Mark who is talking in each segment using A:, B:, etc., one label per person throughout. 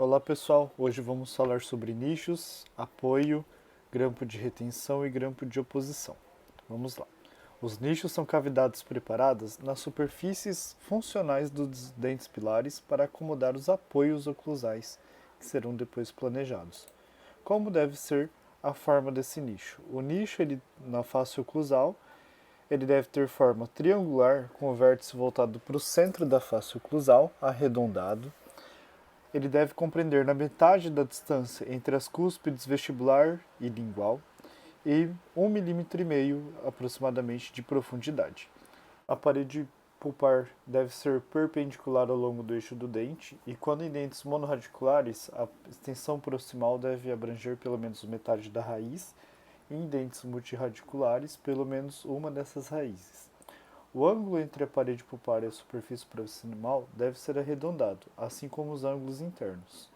A: Olá pessoal, hoje vamos falar sobre nichos, apoio, grampo de retenção e grampo de oposição. Vamos lá. Os nichos são cavidades preparadas nas superfícies funcionais dos dentes pilares para acomodar os apoios oclusais, que serão depois planejados. Como deve ser a forma desse nicho? O nicho na face oclusal ele deve ter forma triangular, com o vértice voltado para o centro da face oclusal, arredondado. Ele deve compreender na metade da distância entre as cúspides vestibular e lingual e 1,5 mm aproximadamente de profundidade. A parede pulpar deve ser perpendicular ao longo do eixo do dente e, quando em dentes monorradiculares, a extensão proximal deve abranger pelo menos metade da raiz e, em dentes multirradiculares, pelo menos uma dessas raízes. O ângulo entre a parede pulpar e a superfície proximal deve ser arredondado, assim como os ângulos internos.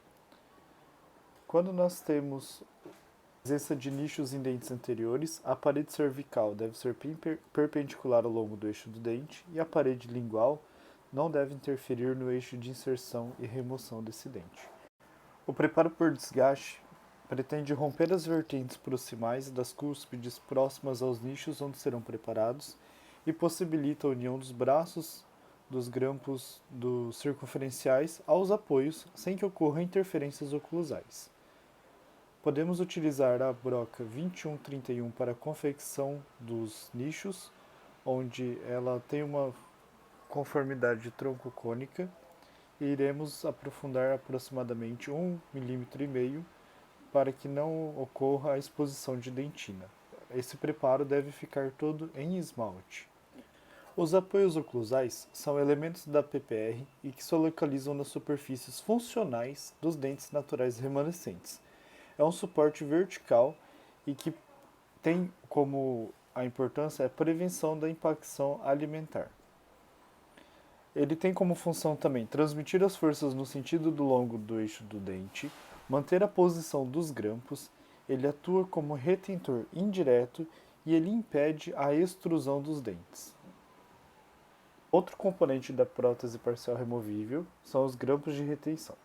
A: Quando nós temos presença de nichos em dentes anteriores, a parede cervical deve ser perpendicular ao longo do eixo do dente e a parede lingual não deve interferir no eixo de inserção e remoção desse dente. O preparo por desgaste pretende romper as vertentes proximais das cúspides próximas aos nichos onde serão preparados e possibilita a união dos braços dos grampos dos circunferenciais aos apoios sem que ocorram interferências oclusais. Podemos utilizar a broca 2131 para a confecção dos nichos, onde ela tem uma conformidade tronco-cônica e iremos aprofundar aproximadamente 1,5 mm para que não ocorra a exposição de dentina. Esse preparo deve ficar todo em esmalte. Os apoios oclusais são elementos da PPR e que se localizam nas superfícies funcionais dos dentes naturais remanescentes. É um suporte vertical e que tem como a importância a prevenção da impacção alimentar. Ele tem como função também transmitir as forças no sentido do longo do eixo do dente, manter a posição dos grampos, ele atua como retentor indireto e ele impede a extrusão dos dentes. Outro componente da prótese parcial removível são os grampos de retenção.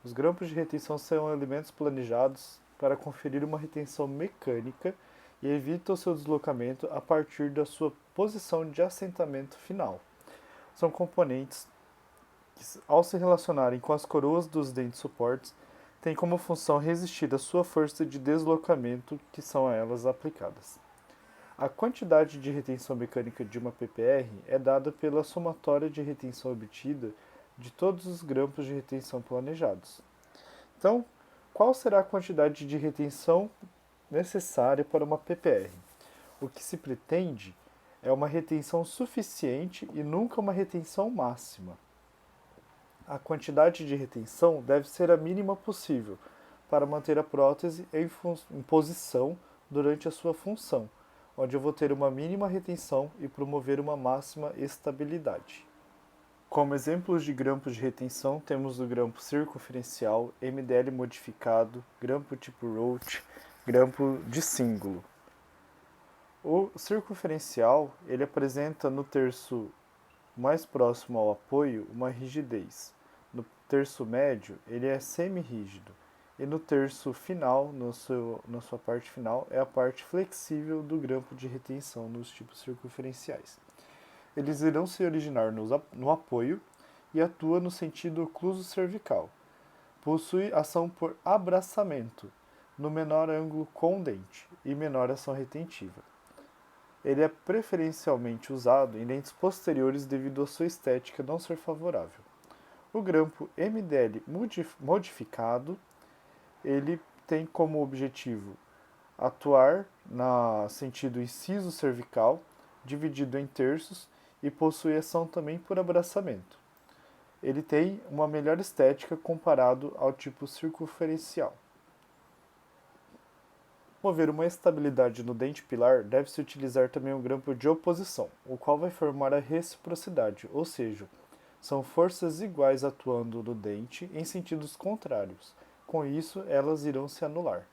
A: Os grampos de retenção são elementos planejados para conferir uma retenção mecânica e evitam o seu deslocamento a partir da sua posição de assentamento final. São componentes que, ao se relacionarem com as coroas dos dentes suportes, têm como função resistir à sua força de deslocamento que são a elas aplicadas. A quantidade de retenção mecânica de uma PPR é dada pela somatória de retenção obtida de todos os grampos de retenção planejados. Então, qual será a quantidade de retenção necessária para uma PPR? O que se pretende é uma retenção suficiente e nunca uma retenção máxima. A quantidade de retenção deve ser a mínima possível para manter a prótese em posição durante a sua função, onde eu vou ter uma mínima retenção e promover uma máxima estabilidade. Como exemplos de grampos de retenção, temos o grampo circunferencial, MDL modificado, grampo tipo Roach, grampo de cíngulo. O circunferencial ele apresenta no terço mais próximo ao apoio uma rigidez. No terço médio ele é semi-rígido e no terço final, na sua parte final, é a parte flexível do grampo de retenção nos tipos circunferenciais. Eles irão se originar no apoio e atua no sentido ocluso cervical. Possui ação por abraçamento, no menor ângulo com o dente, e menor ação retentiva. Ele é preferencialmente usado em dentes posteriores devido à sua estética não ser favorável. O grampo MDL modificado, ele tem como objetivo atuar no sentido inciso cervical, dividido em terços, e possui ação também por abraçamento. Ele tem uma melhor estética comparado ao tipo circunferencial. Para promover uma estabilidade no dente pilar, deve-se utilizar também um grampo de oposição, o qual vai formar a reciprocidade, ou seja, são forças iguais atuando no dente em sentidos contrários. Com isso, elas irão se anular.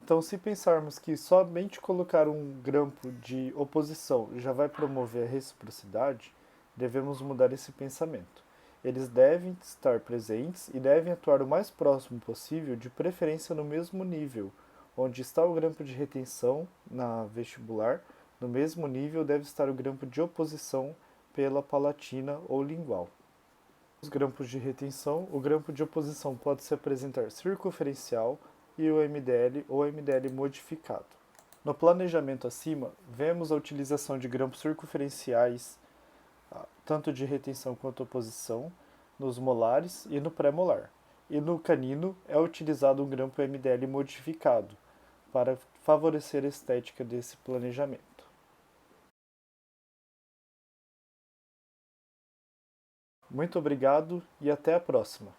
A: Então, se pensarmos que somente colocar um grampo de oposição já vai promover a reciprocidade, devemos mudar esse pensamento. Eles devem estar presentes e devem atuar o mais próximo possível, de preferência no mesmo nível. Onde está o grampo de retenção na vestibular, no mesmo nível deve estar o grampo de oposição pela palatina ou lingual. Os grampos de retenção, o grampo de oposição pode se apresentar circunferencial e o MDL ou MDL modificado. No planejamento acima, vemos a utilização de grampos circunferenciais, tanto de retenção quanto oposição, nos molares e no pré-molar. E no canino é utilizado um grampo MDL modificado, para favorecer a estética desse planejamento. Muito obrigado e até a próxima!